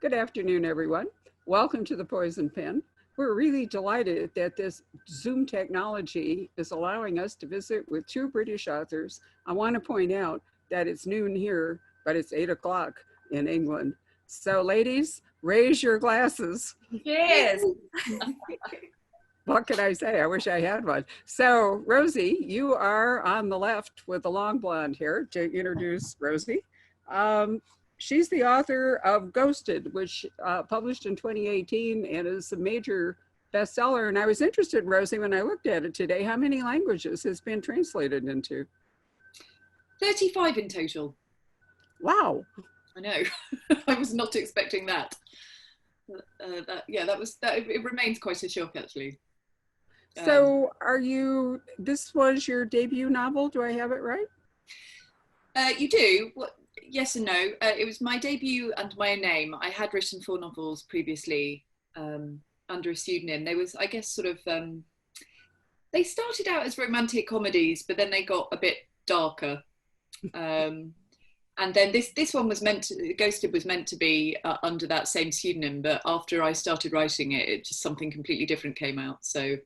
Good afternoon, everyone. Welcome to the Poison Pen. We're really delighted that this Zoom technology is allowing us to visit with two British authors. I want to point out that it's noon here, but it's 8 o'clock in England. So, ladies, raise your glasses. Cheers. What can I say? I wish I had one. So, Rosie, you are on the left with the long blonde hair to introduce Rosie. Um, she's the author of Ghosted, which published in 2018 and is a major bestseller. And I was interested, Rosie, when I looked at it today, how many languages has been translated into? 35 in total. Wow. I know. I was not expecting that. It remains quite a shock, actually. So this was your debut novel, do I have it right? You do? Yes and no. It was my debut under my own name. I had written 4 novels previously under a pseudonym. They was, I guess, sort of, they started out as romantic comedies, but then they got a bit darker. And then this one was Ghosted was meant to be under that same pseudonym, but after I started writing it, just something completely different came out. So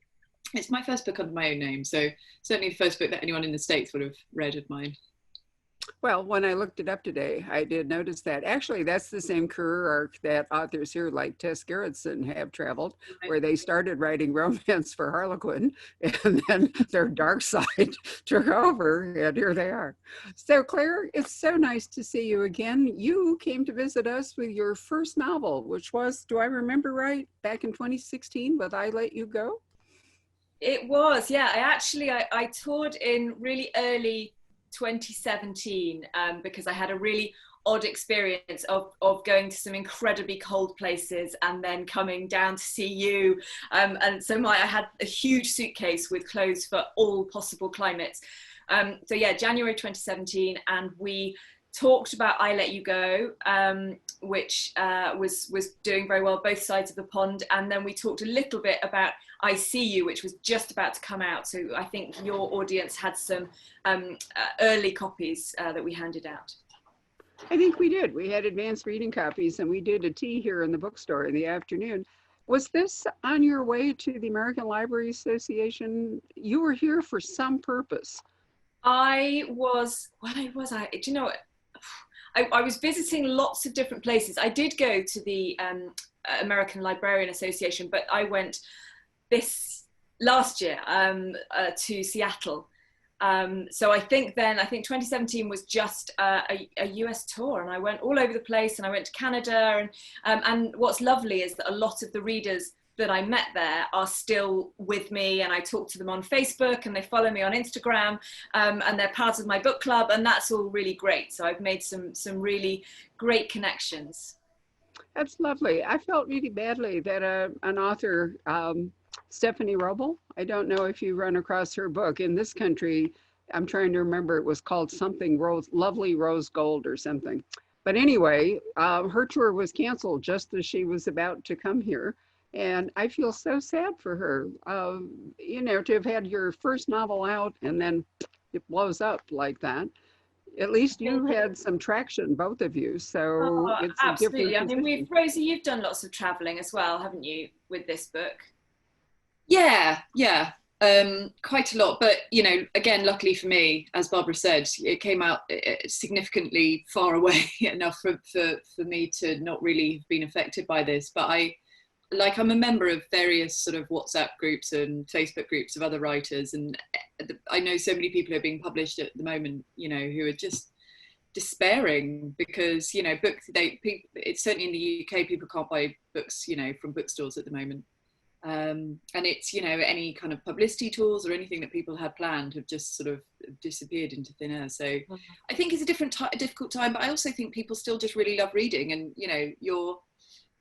it's my first book under my own name. So certainly the first book that anyone in the States would have read of mine. Well, when I looked it up today, I did notice that actually that's the same career arc that authors here like Tess Gerritsen have traveled, where they started writing romance for Harlequin and then their dark side took over and here they are. So Claire, it's so nice to see you again. You came to visit us with your first novel, which was, do I remember right, back in 2016 with I Let You Go? It was, yeah. I toured in really early 2017 because I had a really odd experience of going to some incredibly cold places and then coming down to see you. And so I had a huge suitcase with clothes for all possible climates. So yeah, January 2017, and we talked about I Let You Go, which was doing very well both sides of the pond, and then we talked a little bit about I See You, which was just about to come out. So I think your audience had some early copies that we handed out. I think we did. We had advanced reading copies and we did a tea here in the bookstore in the afternoon. Was this on your way to the American Library Association? You were here for some purpose. I was, where was I? Do you know what? I was visiting lots of different places. I did go to the American Librarian Association, but I went this last year to Seattle. So I think 2017 was just a US tour, and I went all over the place, and I went to Canada, and what's lovely is that a lot of the readers that I met there are still with me, and I talk to them on Facebook and they follow me on Instagram, and they're part of my book club, and that's all really great. So I've made some really great connections. That's lovely. I felt really badly that an author, Stephanie Roble, I don't know if you run across her book in this country. I'm trying to remember, it was called something Lovely Rose Gold or something. But anyway, her tour was canceled just as she was about to come here. And I feel so sad for her, to have had your first novel out and then it blows up like that. At least you had some traction, both of you. So it's absolutely. I mean, Rosie, you've done lots of traveling as well, haven't you, with this book? Yeah, quite a lot. But, again, luckily for me, as Barbara said, it came out significantly far away enough for me to not really have been affected by this. But I'm a member of various sort of WhatsApp groups and Facebook groups of other writers, and I know so many people who are being published at the moment, who are just despairing because, it's certainly in the UK, people can't buy books, from bookstores at the moment. And it's, any kind of publicity tools or anything that people had planned have just sort of disappeared into thin air. So I think it's a difficult time, but I also think people still just really love reading, and,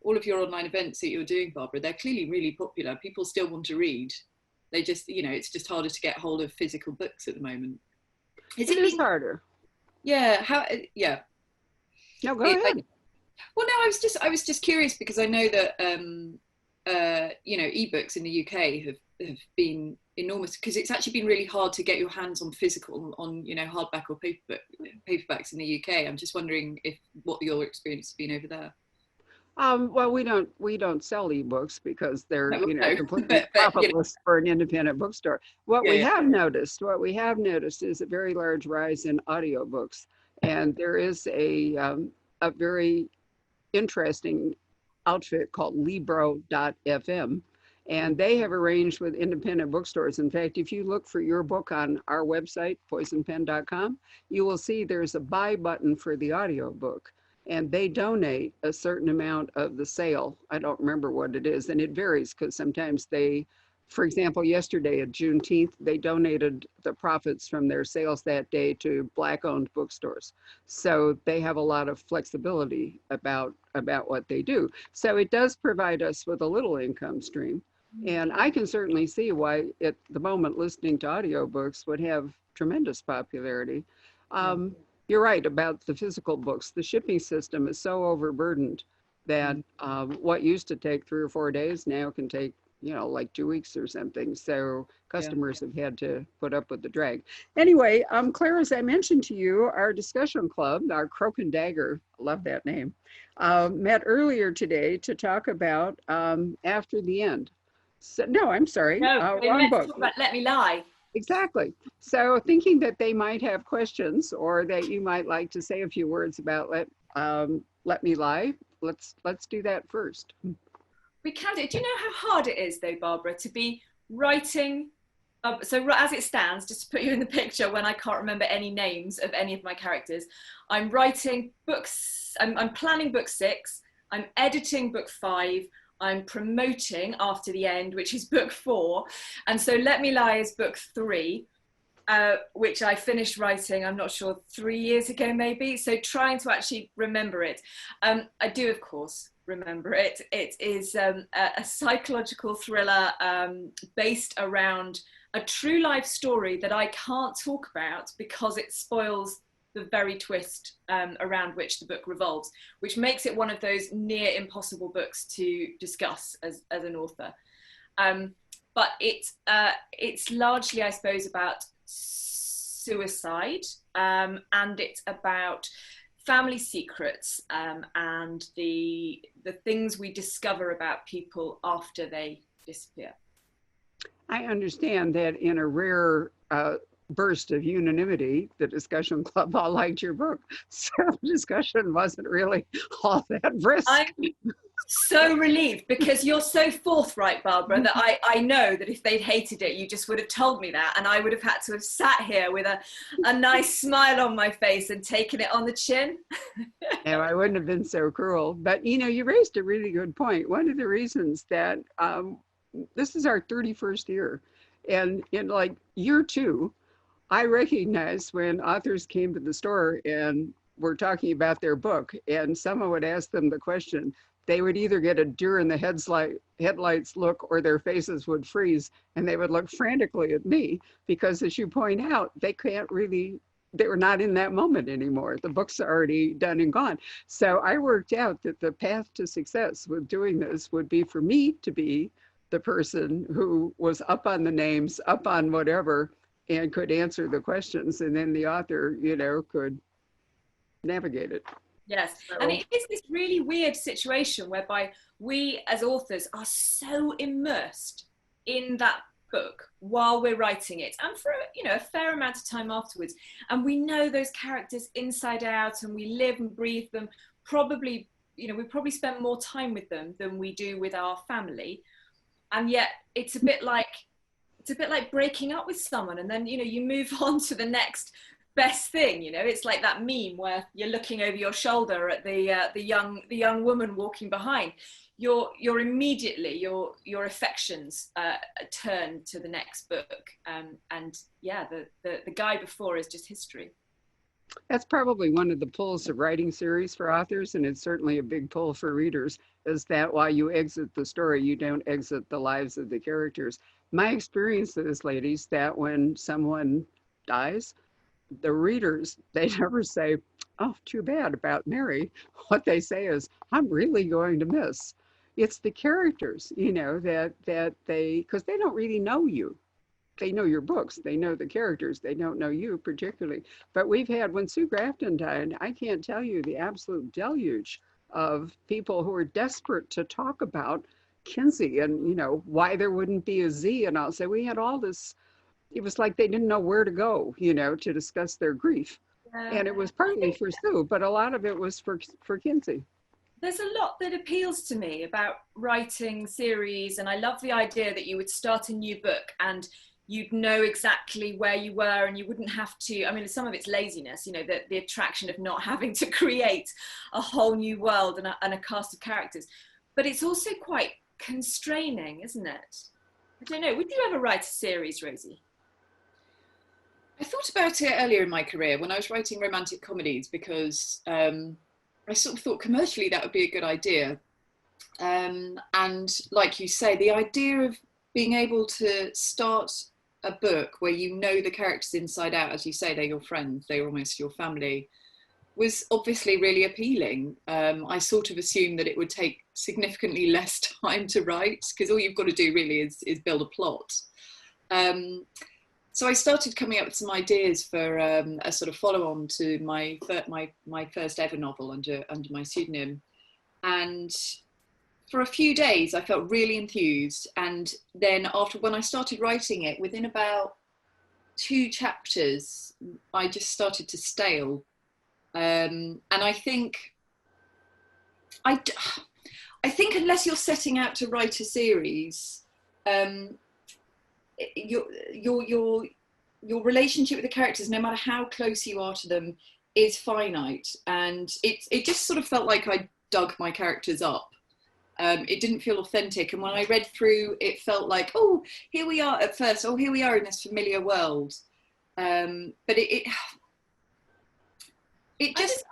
all of your online events that you're doing, Barbara, they're clearly really popular. People still want to read. They just, it's just harder to get hold of physical books at the moment. It is harder. Yeah. No, go ahead. Well, no, I was just curious because I know that, ebooks in the UK have been enormous, because it's actually been really hard to get your hands on physical, on, hardback or paperbacks in the UK. I'm just wondering what your experience has been over there. Well, we don't sell ebooks because they're, No, no, completely but you know, profitless for an independent bookstore. yeah, yeah. What we have noticed is a very large rise in audiobooks, and there is a very interesting outfit called Libro.fm, and they have arranged with independent bookstores. In fact, if you look for your book on our website, poisonpen.com, you will see there's a buy button for the audiobook. And they donate a certain amount of the sale. I don't remember what it is, and it varies because sometimes they, for example, yesterday at Juneteenth, they donated the profits from their sales that day to Black-owned bookstores. So they have a lot of flexibility about what they do. So it does provide us with a little income stream. And I can certainly see why at the moment listening to audiobooks would have tremendous popularity. Yeah. You're right about the physical books. The shipping system is so overburdened that what used to take 3 or 4 days now can take, like 2 weeks or something. So Yeah. customers have had to put up with the drag. Anyway, Claire, as I mentioned to you, our discussion club, our Croak and Dagger, I love that name, met earlier today to talk about After the End. So, no, I'm sorry, No, we wrong meant to book. talk about Let Me Lie. Exactly. So thinking that they might have questions or that you might like to say a few words about Let Me Lie, let's do that first. We can do. Do you know how hard it is, though, Barbara, to be writing? So as it stands, just to put you in the picture, when I can't remember any names of any of my characters, I'm writing books. I'm planning book 6. I'm editing book 5. I'm promoting After the End, which is book 4, and so Let Me Lie is book 3. Which I finished writing, I'm not sure, 3 years ago, maybe. So trying to actually remember it. I do, of course, remember it. It is a psychological thriller based around a true life story that I can't talk about because it spoils the very twist around which the book revolves, which makes it one of those near impossible books to discuss as an author. But it's largely, I suppose, about suicide, and it's about family secrets, and the things we discover about people after they disappear. I understand that in a rare burst of unanimity, the discussion club all liked your book. So the discussion wasn't really all that brisk. I'm so relieved because you're so forthright, Barbara, that I know that if they'd hated it, you just would have told me that, and I would have had to have sat here with a nice smile on my face and taken it on the chin. No, I wouldn't have been so cruel. But you raised a really good point. One of the reasons that this is our 31st year, and in like year 2, I recognized when authors came to the store and were talking about their book, and someone would ask them the question, they would either get a deer in the headlights look or their faces would freeze and they would look frantically at me because, as you point out, they were not in that moment anymore. The book's already done and gone. So I worked out that the path to success with doing this would be for me to be the person who was up on the names, up on whatever, and could answer the questions. And then the author, could navigate it. Yes, So, and it is this really weird situation whereby we as authors are so immersed in that book while we're writing it, and for a fair amount of time afterwards, and we know those characters inside out, and we live and breathe them. Probably, we probably spend more time with them than we do with our family, and yet it's a bit like breaking up with someone, and then you move on to the next best thing. It's like that meme where you're looking over your shoulder at the young woman walking behind. You're immediately your affections turn to the next book, and yeah, the guy before is just history. that's probably one of the pulls of writing series for authors, and it's certainly a big pull for readers, is that while you exit the story, you don't exit the lives of the characters. My experience is, ladies, that when someone dies, the readers, they never say, oh, too bad about Mary. What they say is, I'm really going to miss. It's the characters, that because they don't really know you. They know your books, they know the characters, they don't know you particularly. But we've had, when Sue Grafton died, I can't tell you the absolute deluge of people who were desperate to talk about Kinsey and, why there wouldn't be a Z. And I'll say we had all this, it was like they didn't know where to go, to discuss their grief. Yeah. And it was I partly think for Sue, but a lot of it was for Kinsey. there's a lot that appeals to me about writing series, and I love the idea that you would start a new book and you'd know exactly where you were and you wouldn't have to. I mean, some of it's laziness, the attraction of not having to create a whole new world and a cast of characters, but it's also quite constraining, isn't it? I don't know, would you ever write a series, Rosie? I thought about it earlier in my career when I was writing romantic comedies, because I sort of thought commercially that would be a good idea. And like you say, the idea of being able to start a book where you know the characters inside out, as you say, they're your friends, they're almost your family, was obviously really appealing. I sort of assumed that it would take significantly less time to write, because all you've got to do really is build a plot. So I started coming up with some ideas for a sort of follow-on to my first ever novel under my pseudonym. And for a few days, I felt really enthused. And then when I started writing it, within about 2 chapters, I just started to stale. And I think unless you're setting out to write a series, your relationship with the characters, no matter how close you are to them, is finite. And it just sort of felt like I dug my characters up. It didn't feel authentic. And when I read through, it felt like, oh, here we are at first. Oh, here we are in this familiar world. But it just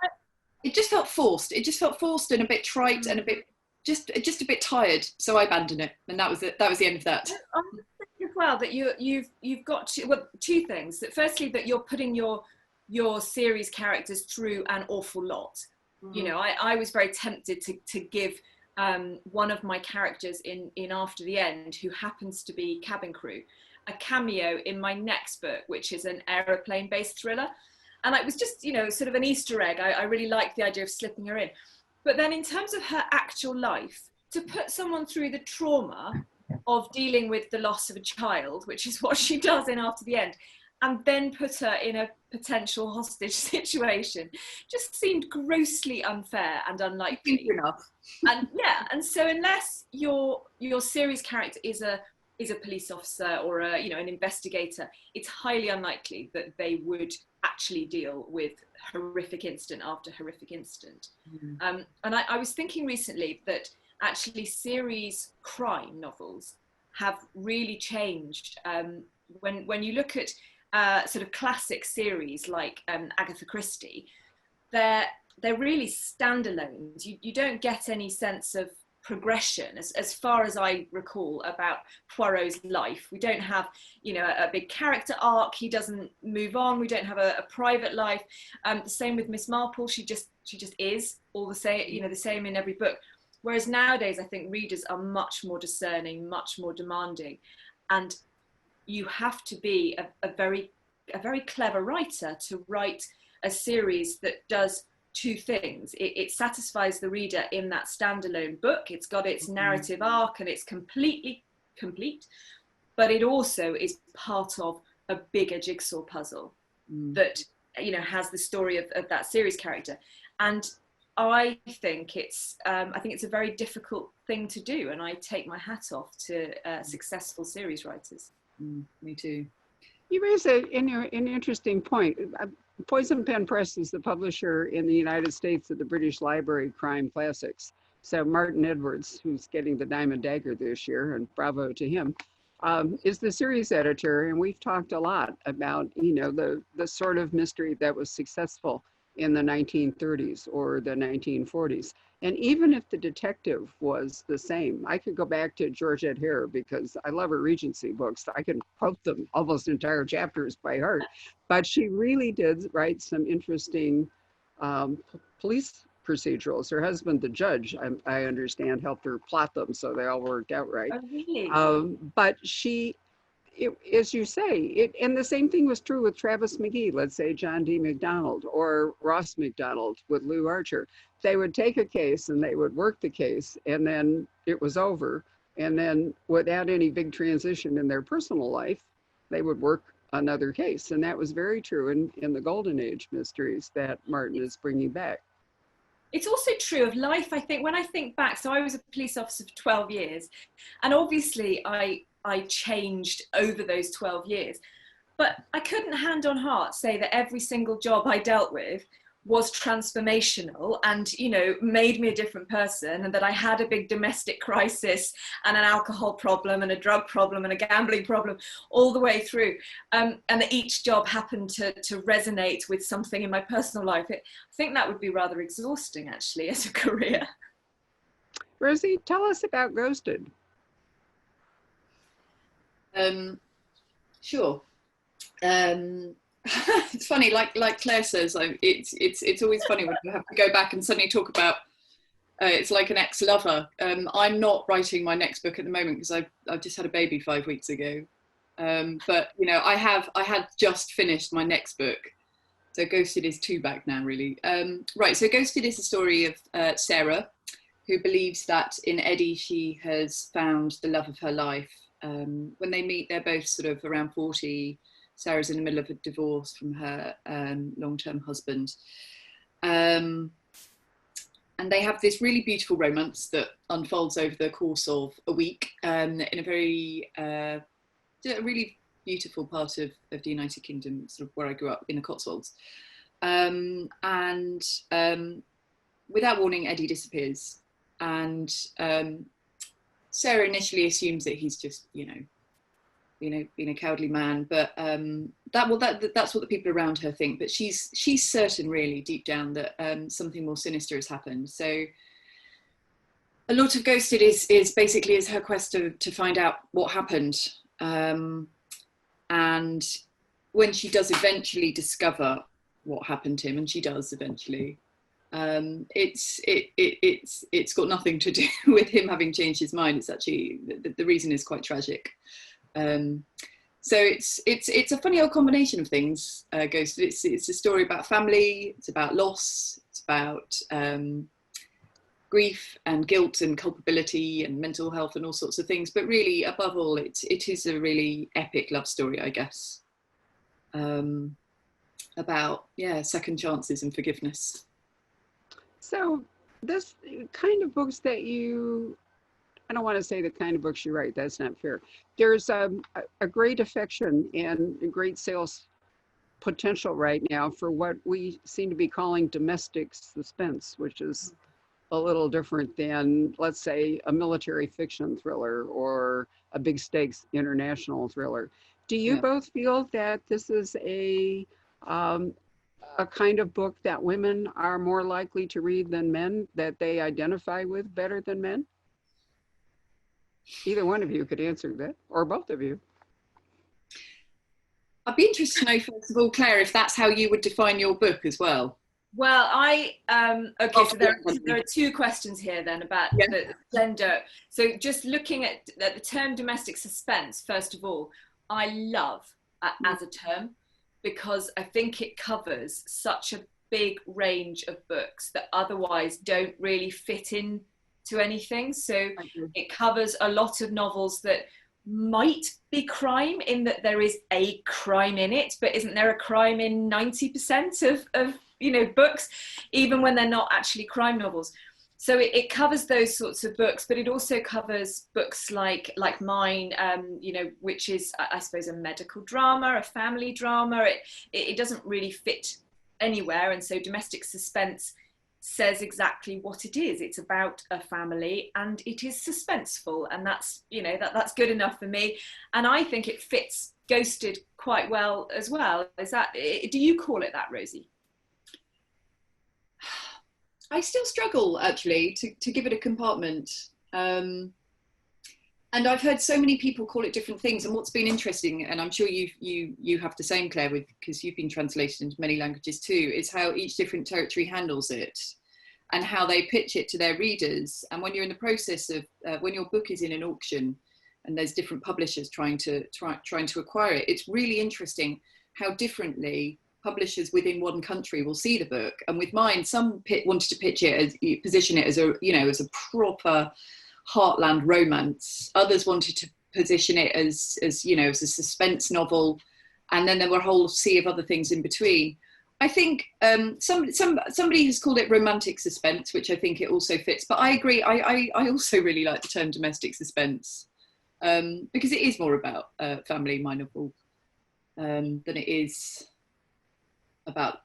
felt forced. It just felt forced and a bit trite and a bit just a bit tired. So I abandoned it, and that was it. That was the end of that. Oh, I think as well that you've got two things. That firstly, that you're putting your series characters through an awful lot. I was very tempted to give one of my characters in After the End, who happens to be cabin crew, a cameo in my next book, which is an aeroplane-based thriller. And it was just, sort of an Easter egg. I really liked the idea of slipping her in. But then in terms of her actual life, to put someone through the trauma of dealing with the loss of a child, which is what she does in After the End, and then put her in a potential hostage situation, just seemed grossly unfair and unlikely. Enough. And so unless your series character is a police officer or an investigator, it's highly unlikely that they would actually deal with horrific incident after horrific incident. And I was thinking recently that actually series crime novels have really changed. When you look at sort of classic series like Agatha Christie, they're really standalones. You don't get any sense of progression as far as I recall about Poirot's life. We don't have a big character arc. He doesn't move on. We don't have a private life. The same with Miss Marple. She just is all the same, the same in every book. Whereas nowadays I think readers are much more discerning, much more demanding, and you have to be a very clever writer to write a series that does 2 things. It satisfies the reader in that standalone book. It's got its narrative arc and it's completely complete, but it also is part of a bigger jigsaw puzzle that has the story of that series character. And I think it's a very difficult thing to do, and I take my hat off to successful series writers. Me too. You raise an interesting point. Poison Pen Press is the publisher in the United States of the British Library crime classics. So Martin Edwards, who's getting the Diamond Dagger this year, and bravo to him, is the series editor. And we've talked a lot about, the sort of mystery that was successful in the 1930s or the 1940s. And even if the detective was the same, I could go back to Georgette Hare because I love her Regency books. I can quote them almost entire chapters by heart. But she really did write some interesting police procedurals. Her husband, the judge, I understand, helped her plot them so they all worked out right. Oh, really? But as you say, and the same thing was true with Travis McGee, let's say John D. MacDonald, or Ross MacDonald with Lou Archer. they would take a case and they would work the case, and then it was over. And then without any big transition in their personal life, they would work another case. And that was very true in the Golden Age mysteries that Martin is bringing back. It's also true of life, I think. When I think back, so I was a police officer for 12 years, and obviously I changed over those 12 years. But I couldn't hand on heart say that every single job I dealt with was transformational and, you know, made me a different person, and that I had a big domestic crisis and an alcohol problem and a drug problem and a gambling problem all the way through, and that each job happened to resonate with something in my personal life. I think that would be rather exhausting, actually, as a career. Rosie, tell us about Ghosted. Sure. It's funny, like Claire says, it's always funny when you have to go back and suddenly talk about it's like an ex-lover. I'm not writing my next book at the moment because I've just had a baby 5 weeks ago. But you know, I had just finished my next book, so Ghosted is 2 back now, really. Right, so Ghosted is the story of Sarah, who believes that in Eddie she has found the love of her life. When they meet, they're both sort of around 40. Sarah's in the middle of a divorce from her long-term husband. And they have this really beautiful romance that unfolds over the course of a week in a very, a really beautiful part of the United Kingdom, sort of where I grew up, in the Cotswolds. Without warning, Eddie disappears. And Sarah initially assumes that he's just, being a cowardly man, but that's what the people around her think. But she's certain, really, deep down, that something more sinister has happened. So a lot of Ghosted is basically her quest to find out what happened. And when she does eventually discover what happened to him, and she does eventually, it's got nothing to do with him having changed his mind. It's actually the reason is quite tragic. So it's a funny old combination of things. Ghosted. It's a story about family. It's about loss. It's about grief and guilt and culpability and mental health and all sorts of things. But really, above all, it is a really epic love story, I guess. About second chances and forgiveness. So this kind of books that I don't want to say the kind of books you write, that's not fair. There's a great affection and a great sales potential right now for what we seem to be calling domestic suspense, which is a little different than, let's say, a military fiction thriller or a big stakes international thriller. Do you both feel that this is a kind of book that women are more likely to read than men, that they identify with better than men? Either one of you could answer that, or both of you. I'd be interested to know, first of all, Claire, if that's how you would define your book as well. Well, so there are 2 questions here then about the gender. So just looking at the term domestic suspense, first of all, I love as a term, because I think it covers such a big range of books that otherwise don't really fit in to anything. So it covers a lot of novels that might be crime, in that there is a crime in it, but isn't there a crime in 90% of books, even when they're not actually crime novels? So it covers those sorts of books, but it also covers books like mine, which is, I suppose, a medical drama, a family drama. It doesn't really fit anywhere, and so domestic suspense says exactly what it is. It's about a family, and it is suspenseful, and that's that's good enough for me. And I think it fits Ghosted quite well as well. Do you call it that, Rosie? I still struggle, actually, to give it a compartment. And I've heard so many people call it different things. And what's been interesting, and I'm sure you have the same, Claire, because you've been translated into many languages too, is how each different territory handles it and how they pitch it to their readers. And when you're in the process of, when your book is in an auction and there's different publishers trying to acquire it, it's really interesting how differently publishers within one country will see the book. And with mine, some wanted to pitch it as, position it as a, you know, as a proper heartland romance. Others wanted to position it as you know, as a suspense novel. And then there were a whole sea of other things in between. I think somebody has called it romantic suspense, which I think it also fits. But I agree. I also really like the term domestic suspense, because it is more about family in my novel than it is about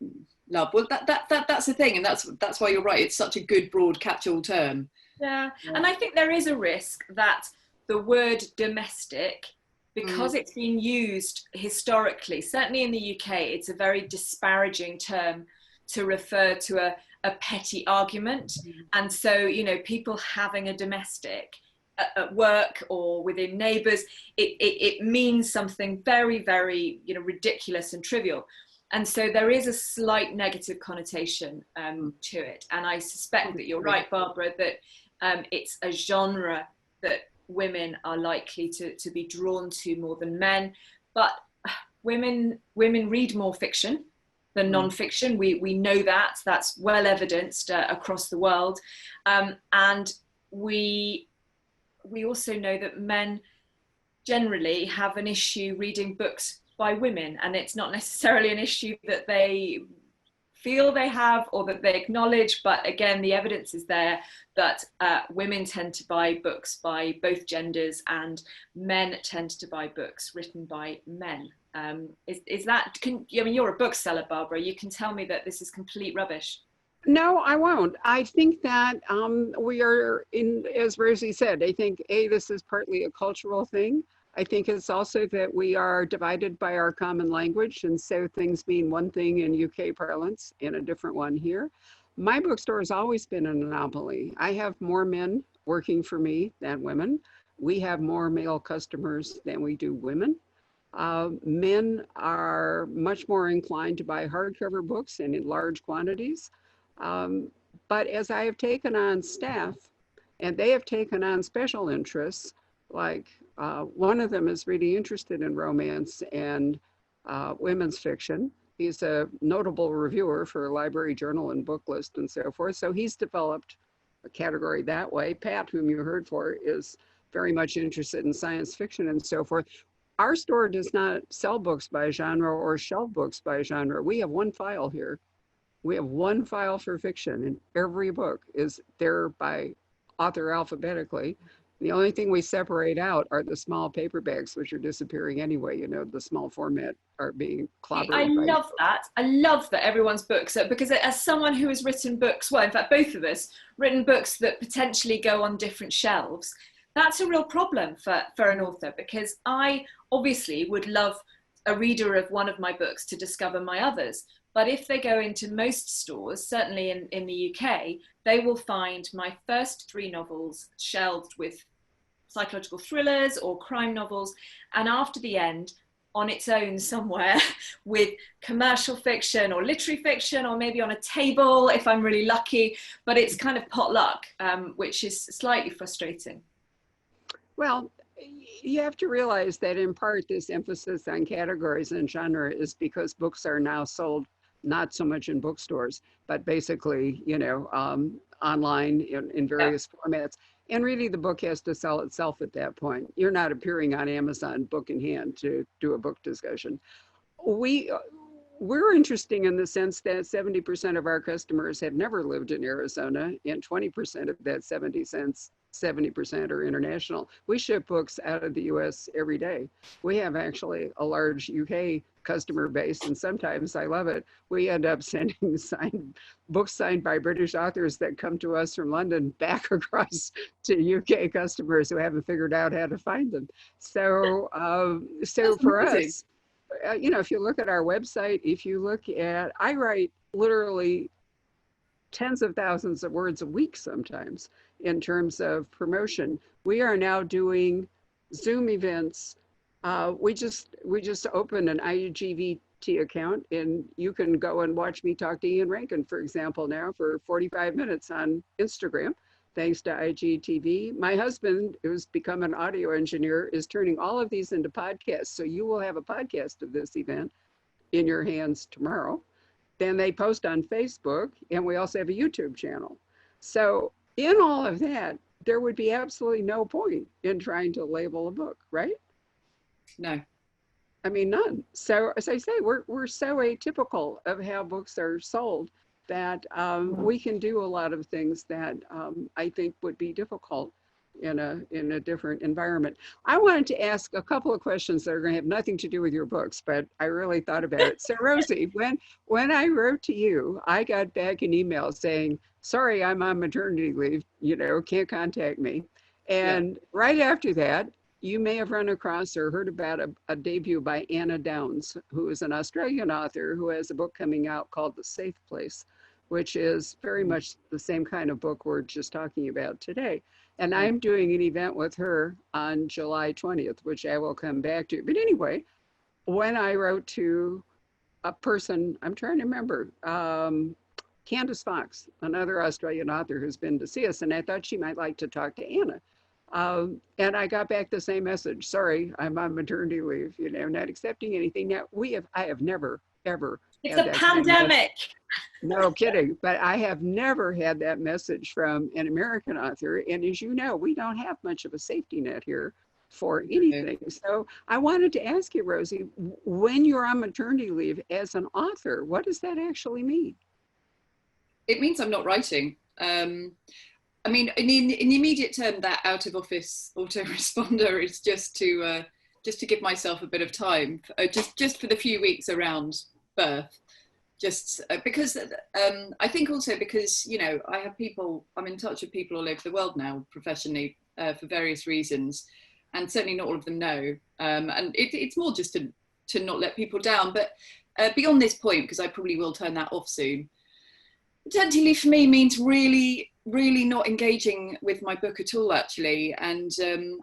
love. Well, that's the thing, and that's why you're right. It's such a good broad catch-all term. Yeah, and I think there is a risk that the word domestic, because it's been used historically, certainly in the UK, it's a very disparaging term to refer to a petty argument. And so, you know, people having a domestic at work or within neighbours, it means something very, very, you know, ridiculous and trivial. And so there is a slight negative connotation to it. And I suspect that you're right, Barbara, that it's a genre that women are likely to be drawn to more than men. But women read more fiction than non-fiction. We know that. That's well evidenced across the world. And we also know that men generally have an issue reading books by women, and it's not necessarily an issue that they feel they have or that they acknowledge, but again, the evidence is there that women tend to buy books by both genders and men tend to buy books written by men. Is that, I mean, you're a bookseller, Barbara, you can tell me that this is complete rubbish. No, I won't. I think that we are in, as Rosie said, I think this is partly a cultural thing. I think it's also that we are divided by our common language, and so things mean one thing in UK parlance and a different one here. My bookstore has always been an anomaly. I have more men working for me than women. We have more male customers than we do women. Men are much more inclined to buy hardcover books and in large quantities. But as I have taken on staff, and they have taken on special interests, like one of them is really interested in romance and women's fiction. He's a notable reviewer for a library journal and book list and so forth. So he's developed a category that way. Pat, whom you heard for, is very much interested in science fiction and so forth. Our store does not sell books by genre or shelf books by genre. We have one file here. We have one file for fiction, and every book is there by author alphabetically. The only thing we separate out are the small paperbacks, which are disappearing anyway. You know, the small format are being clobbered. I love that. I love that everyone's books, because as someone who has written books, well, in fact, both of us, written books that potentially go on different shelves, that's a real problem for an author, because I obviously would love a reader of one of my books to discover my others. But if they go into most stores, certainly in the UK, they will find my first 3 novels shelved with psychological thrillers or crime novels. And after the end, on its own somewhere with commercial fiction or literary fiction, or maybe on a table if I'm really lucky. But it's kind of potluck, which is slightly frustrating. Well, you have to realize that in part this emphasis on categories and genre is because books are now sold not so much in bookstores, but basically, you know, online in various formats. And really the book has to sell itself at that point. You're not appearing on Amazon book in hand to do a book discussion. We're interesting in the sense that 70% of our customers have never lived in Arizona, and 20% of that 70% are international. We ship books out of the US every day. We have actually a large UK customer base, and sometimes, I love it, we end up sending books signed by British authors that come to us from London back across to UK customers who haven't figured out how to find them. So for us, you know, if you look at our website, if you look at, I write literally tens of thousands of words a week sometimes in terms of promotion. We are now doing Zoom events. We just opened an IGVT account, and you can go and watch me talk to Ian Rankin, for example, now for 45 minutes on Instagram, thanks to IGTV. My husband, who's become an audio engineer, is turning all of these into podcasts. So you will have a podcast of this event. in your hands tomorrow. Then they post on Facebook, and we also have a YouTube channel. So in all of that, there would be absolutely no point in trying to label a book, right? No. I mean, none. So as I say, we're so atypical of how books are sold that we can do a lot of things that I think would be difficult in a different environment. I wanted to ask a couple of questions that are going to have nothing to do with your books, but I really thought about it. So Rosie, when I wrote to you, I got back an email saying, "Sorry, I'm on maternity leave. You know, can't contact me." Yeah. And right after that, you may have run across or heard about a debut by Anna Downs, who is an Australian author who has a book coming out called The Safe Place, which is very much the same kind of book we're just talking about today. And I'm doing an event with her on July 20th, which I will come back to. But anyway, when I wrote to a person, I'm trying to remember, Candace Fox, another Australian author who's been to see us, and I thought she might like to talk to Anna. And I got back the same message. "Sorry, I'm on maternity leave, you know, not accepting anything." Now I have never, ever It's had a that pandemic. no kidding, but I have never had that message from an American author. And as you know, we don't have much of a safety net here for anything. So I wanted to ask you, Rosie, when you're on maternity leave as an author, what does that actually mean? It means I'm not writing. I mean, in the immediate term, that out of office autoresponder is just to give myself a bit of time, just for the few weeks around birth. Just because I think also because, you know, I'm in touch with people all over the world now professionally for various reasons, and certainly not all of them know. And it's more just to not let people down. But beyond this point, because I probably will turn that off soon, maternity leave for me means really not engaging with my book at all, actually. And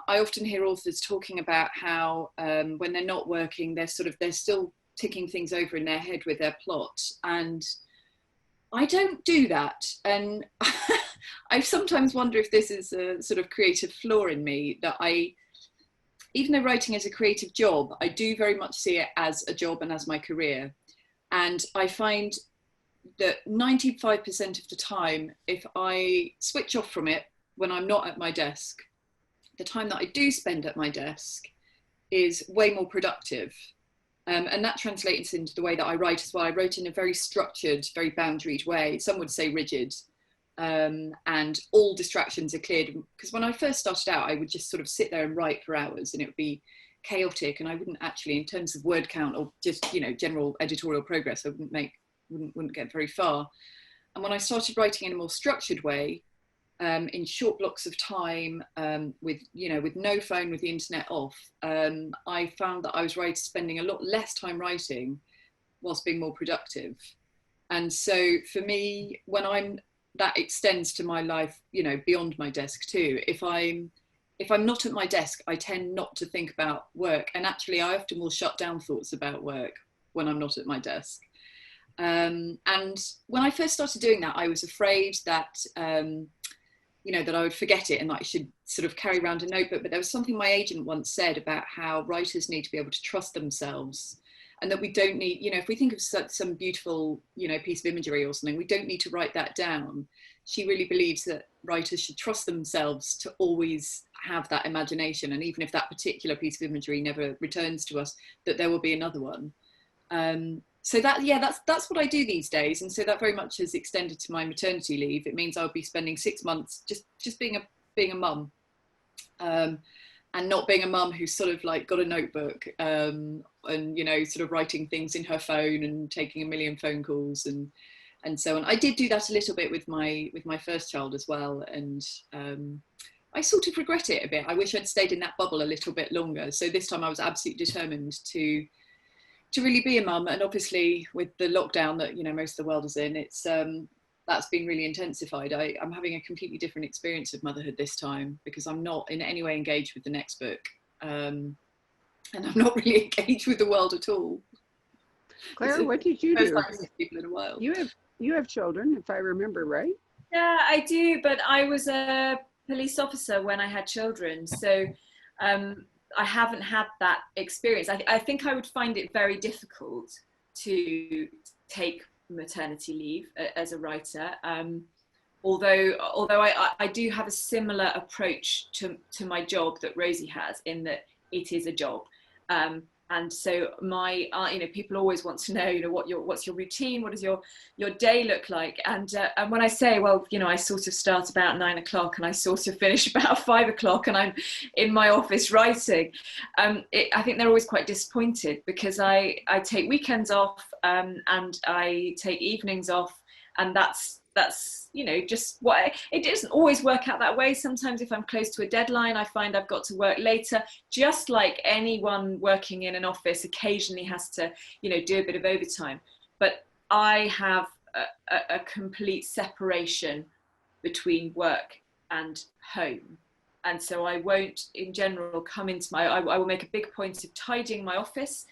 I often hear authors talking about how when they're not working, they're still ticking things over in their head with their plot. And I don't do that. And I sometimes wonder if this is a sort of creative flaw in me, that even though writing is a creative job, I do very much see it as a job and as my career. And I find that 95% of the time, if I switch off from it when I'm not at my desk, the time that I do spend at my desk is way more productive. And that translates into the way that I write as well. I wrote in a very structured, very boundaried way. Some would say rigid. And all distractions are cleared. Because when I first started out, I would just sort of sit there and write for hours, and it would be chaotic. And I wouldn't actually, in terms of word count or just, you know, general editorial progress, I wouldn't get very far. And when I started writing in a more structured way, in short blocks of time, with no phone, with the internet off, I found that I was spending a lot less time writing whilst being more productive. And so for me, that extends to my life, you know, beyond my desk too. If I'm not at my desk, I tend not to think about work. And actually, I often will shut down thoughts about work when I'm not at my desk. And when I first started doing that, I was afraid that, that I would forget it and that I should sort of carry around a notebook. But there was something my agent once said about how writers need to be able to trust themselves, and that we don't need, if we think of some beautiful, piece of imagery or something, we don't need to write that down. She really believes that writers should trust themselves to always have that imagination. And even if that particular piece of imagery never returns to us, that there will be another one. So that's what I do these days. And so that very much has extended to my maternity leave. It means I'll be spending 6 months just being a mum, and not being a mum who's sort of like got a notebook, and sort of writing things in her phone and taking a million phone calls and so on. I did do that a little bit with my first child as well, and I sort of regret it a bit. I wish I'd stayed in that bubble a little bit longer. So this time I was absolutely determined to really be a mum. And obviously with the lockdown that most of the world is in, it's that's been really intensified. I'm having a completely different experience of motherhood this time, because I'm not in any way engaged with the next book, and I'm not really engaged with the world at all. Claire, what did you do? First time to see people in a while. You have children, if I remember right. Yeah, I do, but I was a police officer when I had children, so I haven't had that experience. I think I would find it very difficult to take maternity leave as a writer. Although I do have a similar approach to my job that Rosie has, in that it is a job. And so my, people always want to know, what's your routine? What does your day look like? And when I say, well, I sort of start about 9 o'clock and I sort of finish about 5 o'clock and I'm in my office writing, I think they're always quite disappointed, because I take weekends off, and I take evenings off, and that's just what it doesn't always work out that way. Sometimes if I'm close to a deadline, I find I've got to work later, just like anyone working in an office occasionally has to do a bit of overtime. But I have a complete separation between work and home, and so I won't in general come into I will make a big point of tidying my office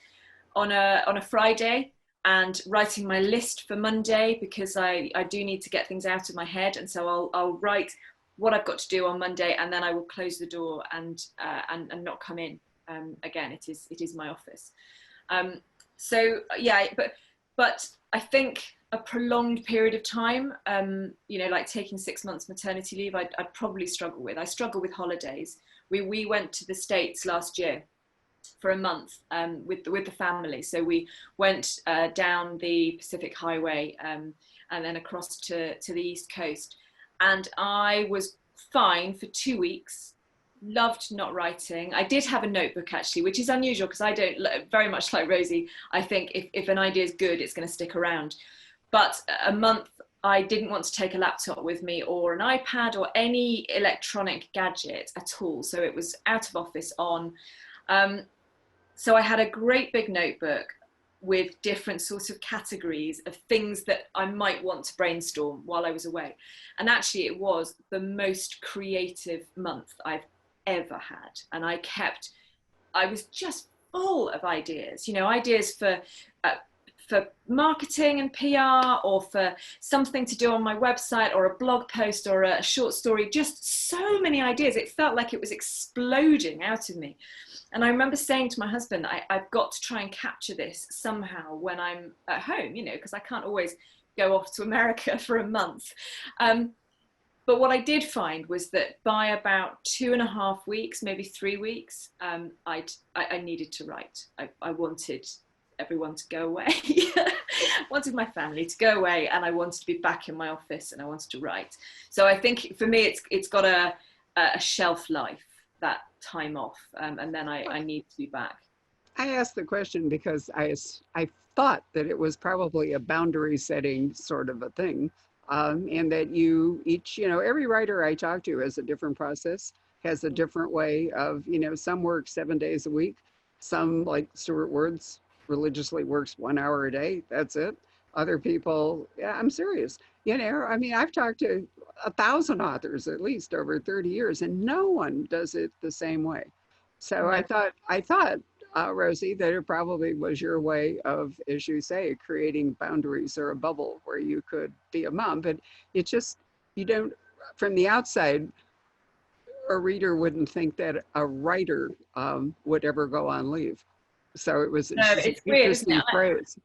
on a Friday and writing my list for Monday, because I do need to get things out of my head, and so I'll write what I've got to do on Monday, and then I will close the door and not come in again. It is my office. So yeah, but I think a prolonged period of time, like taking 6 months maternity leave, I'd probably struggle with. I struggle with holidays. We went to the States last year for a month with the family. So we went down the Pacific Highway and then across to the East Coast. And I was fine for 2 weeks, loved not writing. I did have a notebook actually, which is unusual because I don't, very much like Rosie, I think if an idea is good, it's going to stick around. But a month, I didn't want to take a laptop with me or an iPad or any electronic gadget at all. So it was out of office on. So I had a great big notebook with different sorts of categories of things that I might want to brainstorm while I was away. And actually it was the most creative month I've ever had. And I was just full of ideas, ideas for marketing and PR, or for something to do on my website, or a blog post, or a short story, just so many ideas. It felt like it was exploding out of me. And I remember saying to my husband, I've got to try and capture this somehow when I'm at home, because I can't always go off to America for a month. But what I did find was that by about 2.5 weeks, maybe 3 weeks, I needed to write. I wanted everyone to go away. I wanted my family to go away, and I wanted to be back in my office, and I wanted to write. So I think for me, it's got a shelf life, that time off, and then I need to be back. I asked the question because I thought that it was probably a boundary setting sort of a thing, and that you each, every writer I talk to has a different process, has a different way of, some work 7 days a week, some, like Stuart Ward's, religiously works 1 hour a day, that's it. Other people, yeah, I'm serious. I've talked to 1,000 authors at least over 30 years, and no one does it the same way. So I thought, Rosie, that it probably was your way of, as you say, creating boundaries or a bubble where you could be a mom. But it just, you don't, from the outside, a reader wouldn't think that a writer would ever go on leave. So it was it's weird, interesting phrase.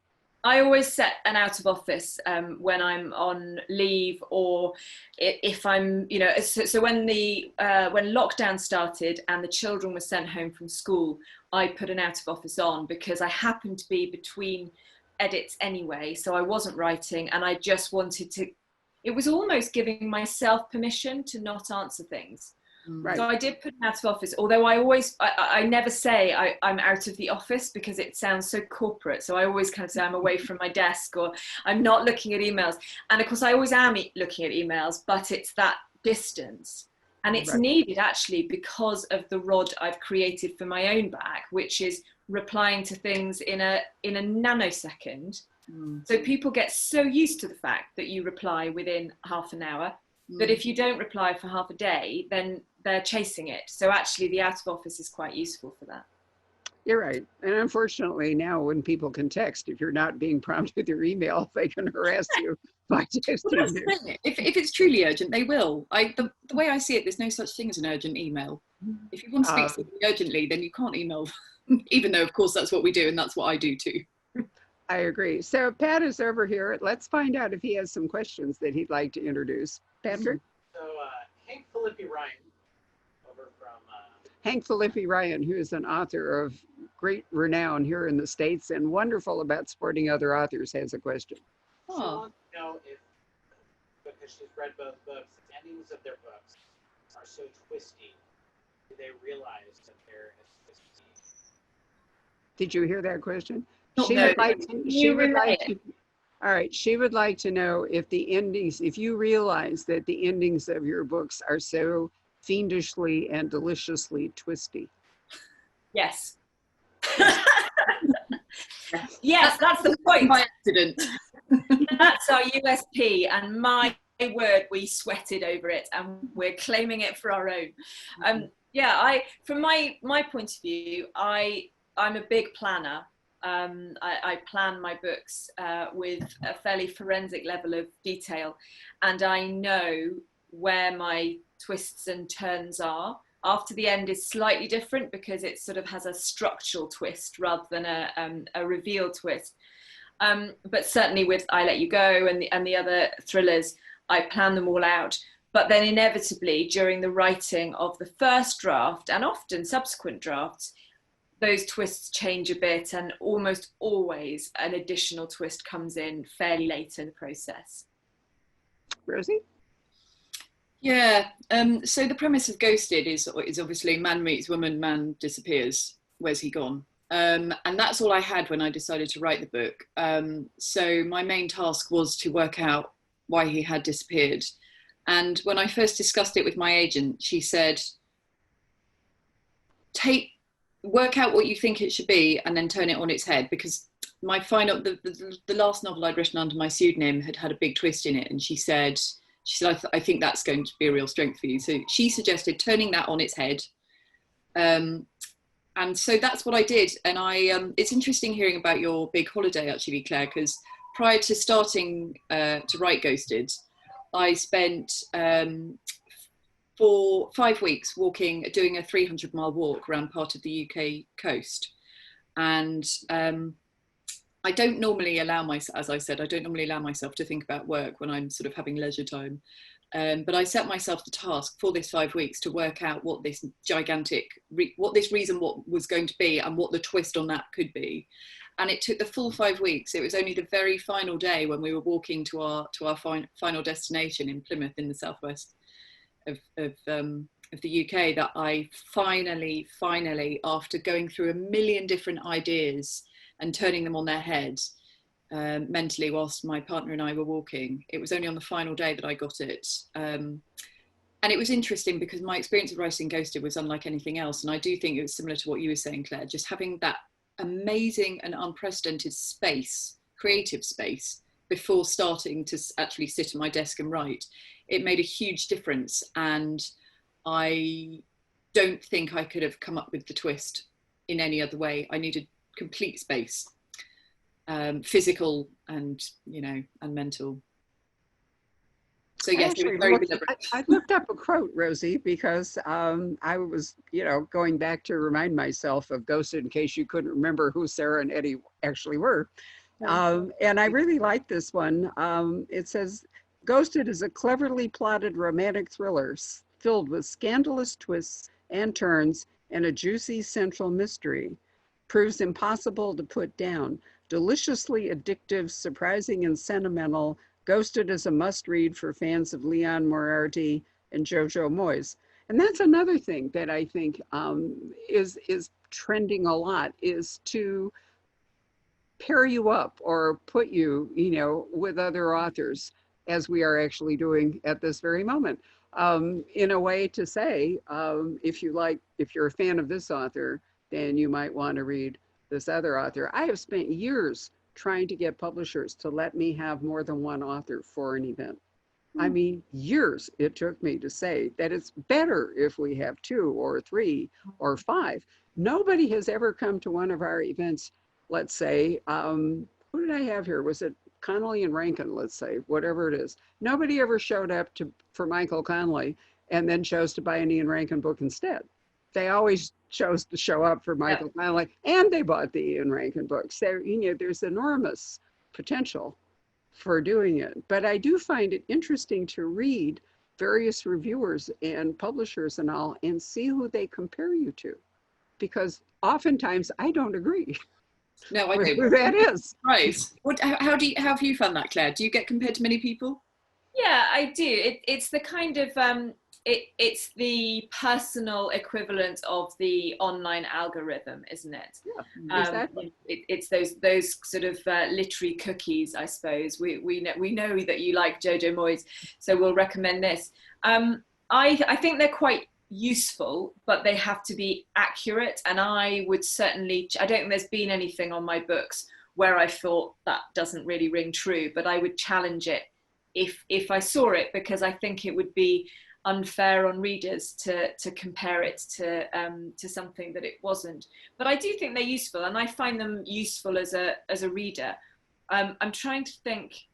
I always set an out of office when I'm on leave, or if I'm, so when lockdown started and the children were sent home from school, I put an out of office on because I happened to be between edits anyway. So I wasn't writing, and I just wanted to, it was almost giving myself permission to not answer things. Right. So I did put an out of office, although I never say I'm out of the office because it sounds so corporate. So I always kind of say I'm away from my desk, or I'm not looking at emails. And of course I always am looking at emails, but it's that distance. And it's needed actually because of the rod I've created for my own back, which is replying to things in a nanosecond. So people get so used to the fact that you reply within half an hour, that if you don't reply for half a day, then they're chasing it. So actually the out of office is quite useful for that. You're right. And unfortunately now when people can text, if you're not being prompt with your email, they can harass you by texting you. If it's truly urgent, they will. The way I see it, there's no such thing as an urgent email. If you want to speak to somebody urgently, then you can't email, even though of course that's what we do and that's what I do too. I agree. So Pat is over here. Let's find out if he has some questions that he'd like to introduce. Patrick? So Hank Philippi Ryan over from Hank Philippi Ryan, who is an author of great renown here in the States and wonderful about supporting other authors, has a question. She wants to know if, because she's read both books, the endings of their books are so twisty, do they realize that they're as twisty? Did you hear that question? Not She no. would like to, she would like to, all right, she would like to know if the endings, if you realize that the endings of your books are so fiendishly and deliciously twisty. Yes. Yes, that's the point. By accident. That's our USP, and my word, we sweated over it, and we're claiming it for our own. Yeah, from my point of view, I'm a big planner. I plan my books with a fairly forensic level of detail, and I know where my twists and turns are. After the end is slightly different because it sort of has a structural twist rather than a reveal twist. But certainly with I Let You Go and the other thrillers, I plan them all out. But then inevitably during the writing of the first draft and often subsequent drafts, those twists change a bit, and almost always an additional twist comes in fairly late in the process. Rosie? Yeah, so the premise of Ghosted is obviously man meets woman, man disappears. Where's he gone? And that's all I had when I decided to write the book. So my main task was to work out why he had disappeared. And when I first discussed it with my agent, she said, work out what you think it should be and then turn it on its head, because my final, the last novel I'd written under my pseudonym had a big twist in it. And she said, I think that's going to be a real strength for you. So she suggested turning that on its head. And so that's what I did. And it's interesting hearing about your big holiday, actually, Claire, because prior to starting to write Ghosted, I spent for 5 weeks doing a 300-mile walk around part of the UK coast. And I don't normally allow myself, as I said, I don't normally allow myself to think about work when I'm sort of having leisure time. But I set myself the task for this 5 weeks to work out what this reason what was going to be and what the twist on that could be. And it took the full 5 weeks. It was only the very final day when we were walking to our final destination in Plymouth in the southwest of the UK that I finally, after going through a million different ideas and turning them on their head mentally whilst my partner and I were walking, it was only on the final day that I got it. And it was interesting because my experience of writing Ghosted was unlike anything else. And I do think it was similar to what you were saying, Claire, just having that amazing and unprecedented space, creative space, before starting to actually sit at my desk and write. It made a huge difference. And I don't think I could have come up with the twist in any other way. I needed complete space, physical and and mental. So yes, it was very deliberate. I looked up a quote, Rosie, because I was going back to remind myself of Ghosted in case you couldn't remember who Sarah and Eddie actually were. And I really like this one. It says, Ghosted is a cleverly plotted romantic thriller filled with scandalous twists and turns and a juicy central mystery. Proves impossible to put down. Deliciously addictive, surprising, and sentimental, Ghosted is a must-read for fans of Leon Moriarty and Jojo Moyes. And that's another thing that I think is trending a lot, is to pair you up or put you, with other authors, as we are actually doing at this very moment, in a way to say, if you're a fan of this author, then you might want to read this other author. I have spent years trying to get publishers to let me have more than one author for an event. I mean, years it took me to say that it's better if we have 2 or 3 or 5. Nobody has ever come to one of our events, let's say, who did I have here? Was it Connolly and Rankin, let's say, whatever it is. Nobody ever showed up for Michael Connolly and then chose to buy an Ian Rankin book instead. they always chose to show up for Michael Connelly, and they bought the Ian Rankin books. There, there's enormous potential for doing it. But I do find it interesting to read various reviewers and publishers and all and see who they compare you to, because oftentimes I don't agree. No, I with don't. who that is. Right. How have you found that, Claire? Do you get compared to many people? Yeah, I do. It's the kind of it's the personal equivalent of the online algorithm, isn't it? Yeah, exactly. It's those sort of literary cookies, I suppose. We know that you like Jojo Moyes, so we'll recommend this. I think they're quite useful, but they have to be accurate. And I would certainly, I don't think there's been anything on my books where I thought that doesn't really ring true, but I would challenge it if I saw it, because I think it would be unfair on readers to compare it to something that it wasn't. But I do think they're useful, and I find them useful as a reader. I'm trying to think.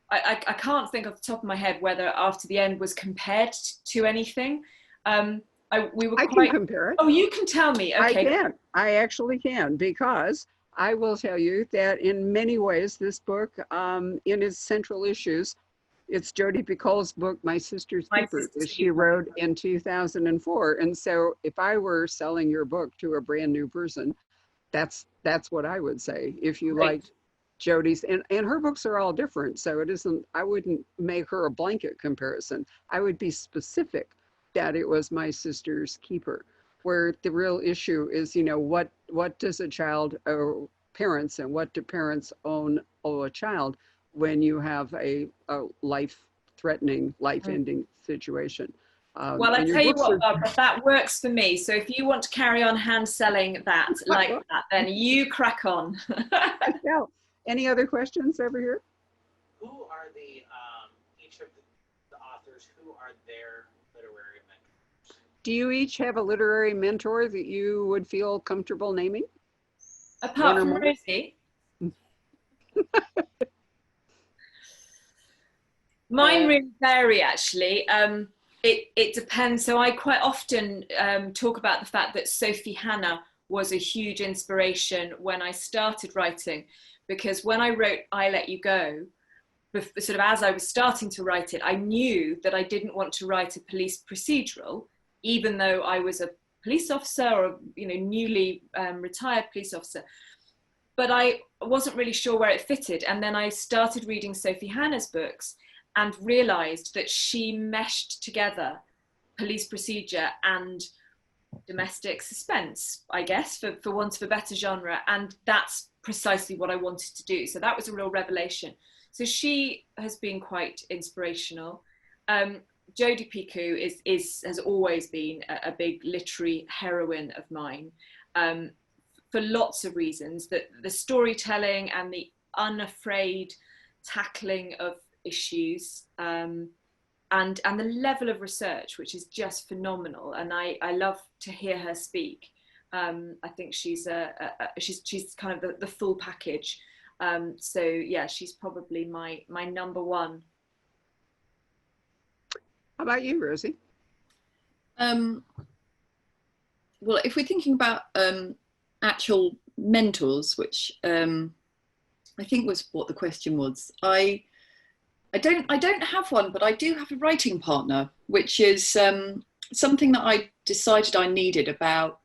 I can't think off the top of my head whether After the End was compared to anything. I can compare it. Oh, you can tell me. Okay. I can. I actually can, because I will tell you that in many ways, this book, in its central issues, it's Jodi Picoult's book, My Sister's Keeper, that she wrote in 2004. And so if I were selling your book to a brand new person, that's what I would say. If you liked Jodi's, and her books are all different. So it isn't, I wouldn't make her a blanket comparison. I would be specific that it was My Sister's Keeper, where the real issue is, what does a child owe parents, and what do parents owe a child when you have a life-threatening, life-ending situation. Well, I tell you what, Barbara, that works for me. So if you want to carry on hand selling that like that, then you crack on. Yeah. Any other questions over here? Who are each of the authors, who are their literary mentors? Do you each have a literary mentor that you would feel comfortable naming? Apart from Rosie? Mine really vary, actually. It depends. So I quite often talk about the fact that Sophie Hannah was a huge inspiration when I started writing, because when I wrote I Let You Go, sort of as I was starting to write it, I knew that I didn't want to write a police procedural, even though I was a police officer, or newly retired police officer. But I wasn't really sure where it fitted. And then I started reading Sophie Hannah's books and realized that she meshed together police procedure and domestic suspense, I guess, for want of a better genre. And that's precisely what I wanted to do. So that was a real revelation. So she has been quite inspirational. Jodi Picoult has always been a big literary heroine of mine, for lots of reasons. That the storytelling and the unafraid tackling of issues, and the level of research, which is just phenomenal. And I love to hear her speak. I think she's she's kind of the full package. So yeah, she's probably my number one. How about you, Rosie? Well, if we're thinking about actual mentors, which I think was what the question was, I don't have one, but I do have a writing partner, which is something that I decided I needed about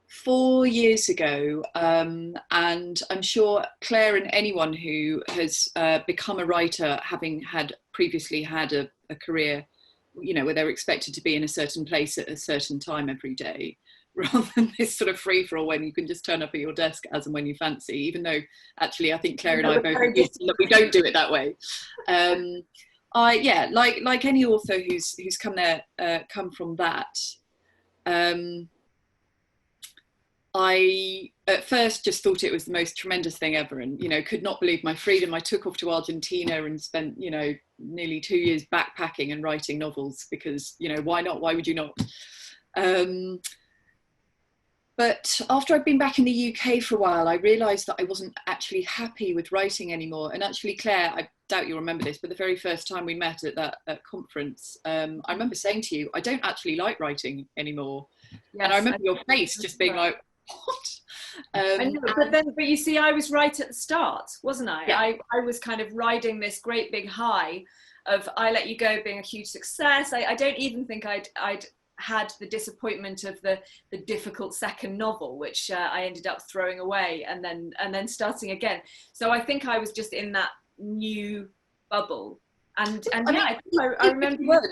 4 years ago. And I'm sure Claire and anyone who has become a writer, having previously had a career, where they're expected to be in a certain place at a certain time every day, rather than this sort of free-for-all when you can just turn up at your desk as and when you fancy, even though actually I think Claire and I both agree that we don't do it that way. Like any author who's come from that, I at first just thought it was the most tremendous thing ever, and could not believe my freedom. I took off to Argentina and spent nearly 2 years backpacking and writing novels, because why not? Why would you not? But after I'd been back in the UK for a while, I realised that I wasn't actually happy with writing anymore. And actually, Claire, I doubt you'll remember this, but the very first time we met at that conference, I remember saying to you, I don't actually like writing anymore. And I remember your face just being like, what? I know, but you see, I was right at the start, wasn't I? Yeah. I was kind of riding this great big high of I Let You Go being a huge success. I don't even think I'd had the disappointment of the difficult second novel, which I ended up throwing away and then starting again. So I think I was just in that new bubble. And I mean, yeah, I remember.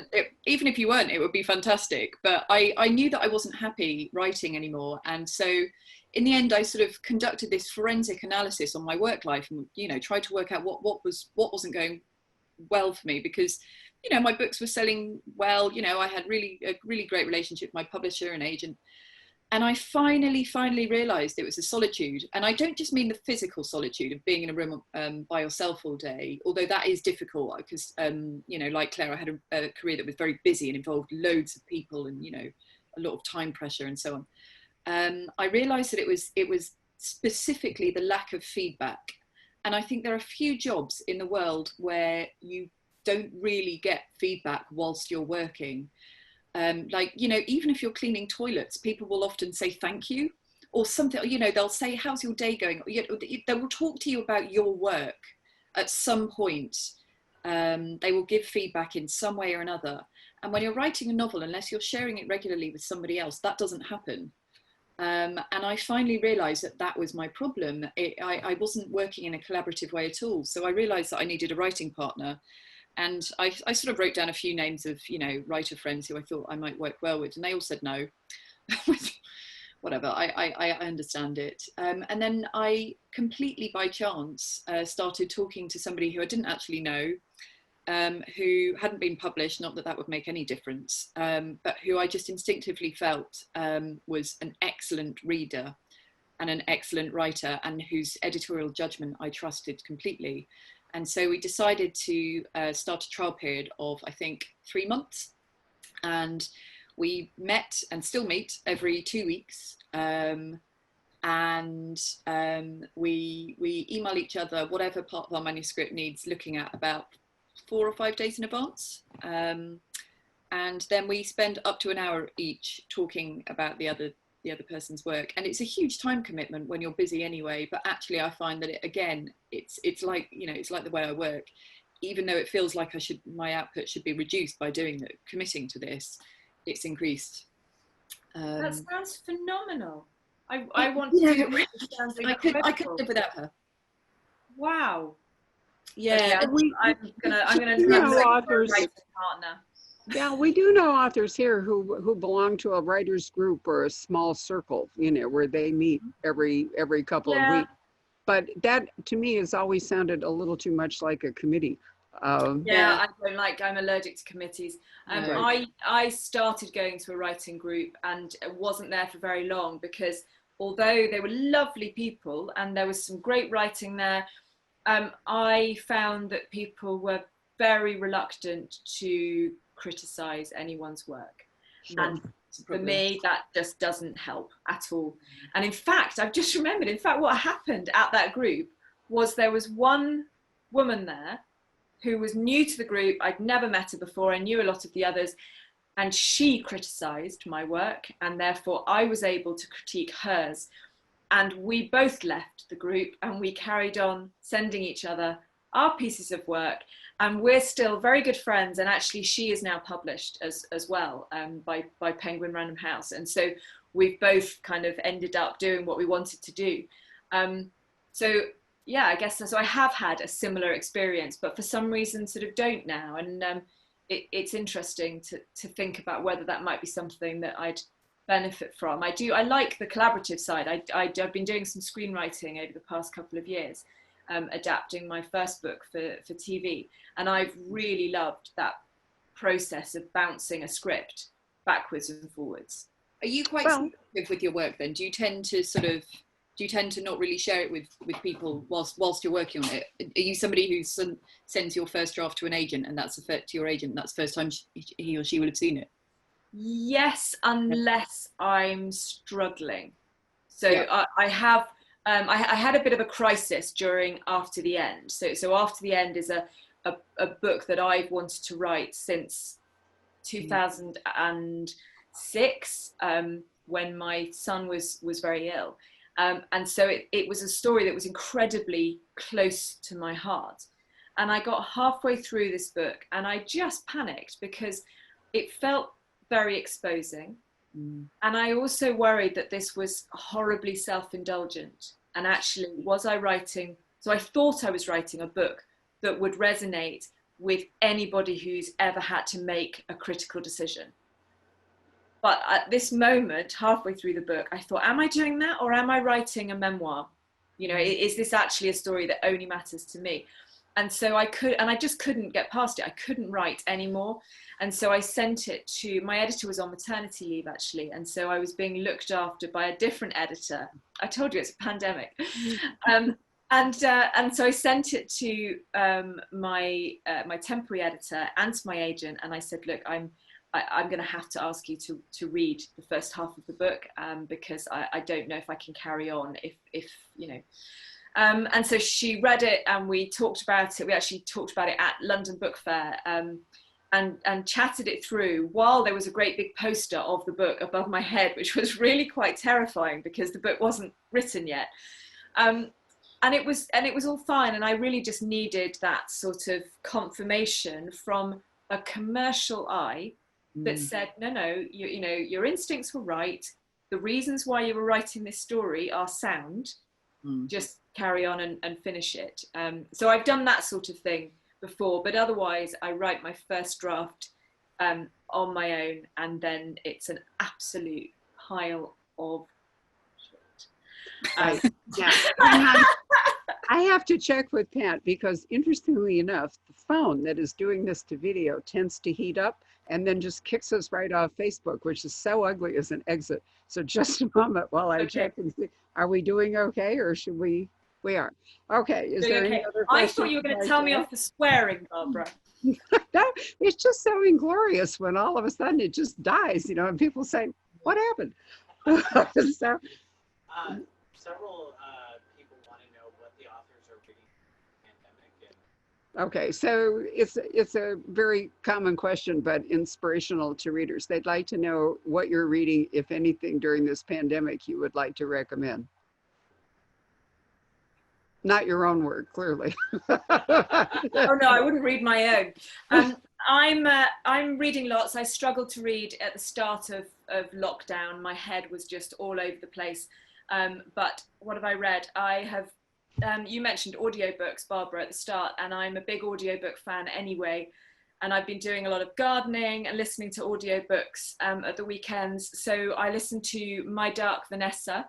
Even if you weren't, it would be fantastic. But I knew that I wasn't happy writing anymore. And so in the end, I sort of conducted this forensic analysis on my work life and, you know, tried to work out what wasn't going well for me, because, you know, my books were selling well. You know, I had a really great relationship with my publisher and agent. And I finally realized it was the solitude. And I don't just mean the physical solitude of being in a room by yourself all day, although that is difficult because, you know, like Claire, I had a career that was very busy and involved loads of people and, you know, a lot of time pressure and so on. I realized that it was specifically the lack of feedback. And I think there are a few jobs in the world where you don't really get feedback whilst you're working. Like, you know, even if you're cleaning toilets, people will often say thank you or something, you know, they'll say, how's your day going? They will talk to you about your work at some point. They will give feedback in some way or another. And when you're writing a novel, unless you're sharing it regularly with somebody else, that doesn't happen. And I finally realized that was my problem. I wasn't working in a collaborative way at all. So I realized that I needed a writing partner. And I sort of wrote down a few names of, you know, writer friends who I thought I might work well with, and they all said no. Whatever, I understand it. And then I completely by chance started talking to somebody who I didn't actually know, who hadn't been published, not that that would make any difference, but who I just instinctively felt was an excellent reader and an excellent writer, and whose editorial judgment I trusted completely. And so we decided to start a trial period of, I think, 3 months. And we met and still meet every 2 weeks. We email each other whatever part of our manuscript needs looking at about 4 or 5 days in advance. And then we spend up to an hour each talking about the other person's work. And it's a huge time commitment when you're busy anyway, but actually I find that it's like, you know, it's like the way I work. Even though it feels like my output should be reduced by committing to this, it's increased. That sounds phenomenal. I want to do it. I couldn't live without her. Wow. Yeah. Okay, I'm gonna authors. partner. Yeah, we do know authors here who belong to a writers group or a small circle, you know, where they meet every couple of weeks. But that to me has always sounded a little too much like a committee. I'm allergic to committees. I started going to a writing group and wasn't there for very long, because although they were lovely people and there was some great writing there, I found that people were very reluctant to criticize anyone's work. Sure. And for me, that just doesn't help at all. And in fact, I've just remembered, what happened at that group was there was one woman there who was new to the group. I'd never met her before. I knew a lot of the others, and she criticized my work, and therefore I was able to critique hers. And we both left the group and we carried on sending each other our pieces of work. And we're still very good friends. And actually she is now published as well by Penguin Random House. And so we've both kind of ended up doing what we wanted to do. So yeah, I guess so. I have had a similar experience, but for some reason sort of don't now. And it's interesting to think about whether that might be something that I'd benefit from. I like the collaborative side. I've been doing some screenwriting over the past couple of years, adapting my first book for TV, and I've really loved that process of bouncing a script backwards and forwards. Are you quite sensitive with your work then? Do you tend to not really share it with people whilst you're working on it? Are you somebody who sends your first draft to an agent, and that's to your agent, that's the first time he or she would have seen it? Yes, unless I'm struggling. So yeah. I had a bit of a crisis After the End. So After the End is a book that I've wanted to write since 2006, 6 when my son was very ill. And so it was a story that was incredibly close to my heart. And I got halfway through this book and I just panicked because it felt very exposing. And I also worried that this was horribly self-indulgent. And actually, was I writing? So I thought I was writing a book that would resonate with anybody who's ever had to make a critical decision. But at this moment, halfway through the book, I thought, am I doing that, or am I writing a memoir? You know, is this actually a story that only matters to me? And so I just couldn't get past it. I couldn't write anymore. And so I sent it to, my editor was on maternity leave actually. And so I was being looked after by a different editor. I told you it's a pandemic. And so I sent it to my temporary editor and to my agent. And I said, look, I'm going to have to ask you to read the first half of the book because I don't know if I can carry on if you know. And so she read it and we talked about it. We actually talked about it at London Book Fair and chatted it through while there was a great big poster of the book above my head, which was really quite terrifying because the book wasn't written yet. And it was all fine. And I really just needed that sort of confirmation from a commercial eye that said, no, you know, your instincts were right. The reasons why you were writing this story are sound. Just carry on and finish it. So I've done that sort of thing before, but otherwise I write my first draft on my own, and then it's an absolute pile of shit. Yeah. I have to check with Pat because interestingly enough, the phone that is doing this to video tends to heat up and then just kicks us right off Facebook, which is so ugly as an exit. So just a moment while I check and see, are we doing okay or should we? We are. Okay. Is there any other questions? I thought you were going to tell me off for swearing, Barbara. No, it's just so inglorious when all of a sudden it just dies, you know, and people say, what happened? So, several people want to know what the authors are reading in the pandemic. okay, so it's a very common question, but inspirational to readers. They'd like to know what you're reading, if anything, during this pandemic you would like to recommend. Not your own work, clearly. Oh no, I wouldn't read my own. I'm reading lots. I struggled to read at the start of lockdown. My head was just all over the place. But what have I read? I have, you mentioned audiobooks, Barbara, at the start, and I'm a big audiobook fan anyway. And I've been doing a lot of gardening and listening to audiobooks at the weekends. So I listened to My Dark Vanessa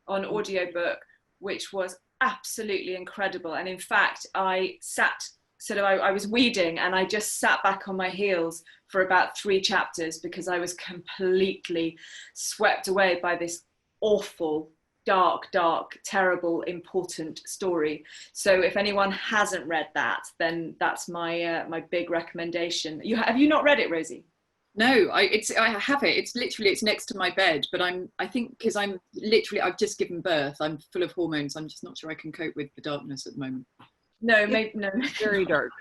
on audiobook, which was absolutely incredible. And in fact, I was weeding and I just sat back on my heels for about 3 chapters because I was completely swept away by this awful, dark, terrible, important story. So if anyone hasn't read that, then that's my big recommendation. Have you not read it, Rosie? No, I have it. It's next to my bed, but I think because I've just given birth, I'm full of hormones. I'm just not sure I can cope with the darkness at the moment. No, maybe no. Very dark.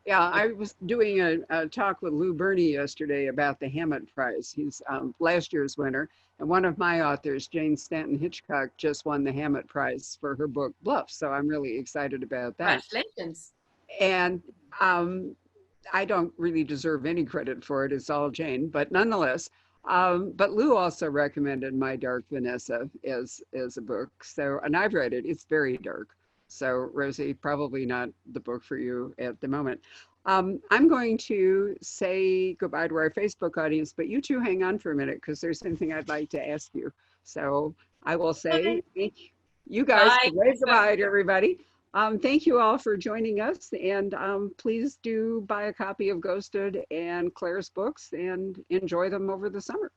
Yeah, I was doing a talk with Lou Burney yesterday about the Hammett Prize. He's last year's winner. And one of my authors, Jane Stanton Hitchcock, just won the Hammett Prize for her book Bluff. So I'm really excited about that. Congratulations. And I don't really deserve any credit for it. It's all Jane, but nonetheless. But Lou also recommended My Dark Vanessa as a book. So, and I've read it. It's very dark. So Rosie, probably not the book for you at the moment. I'm going to say goodbye to our Facebook audience, but you two hang on for a minute because there's something I'd like to ask you. So I will say thank you guys. Wave goodbye to everybody. Thank you all for joining us, and please do buy a copy of Ghosted and Claire's books and enjoy them over the summer.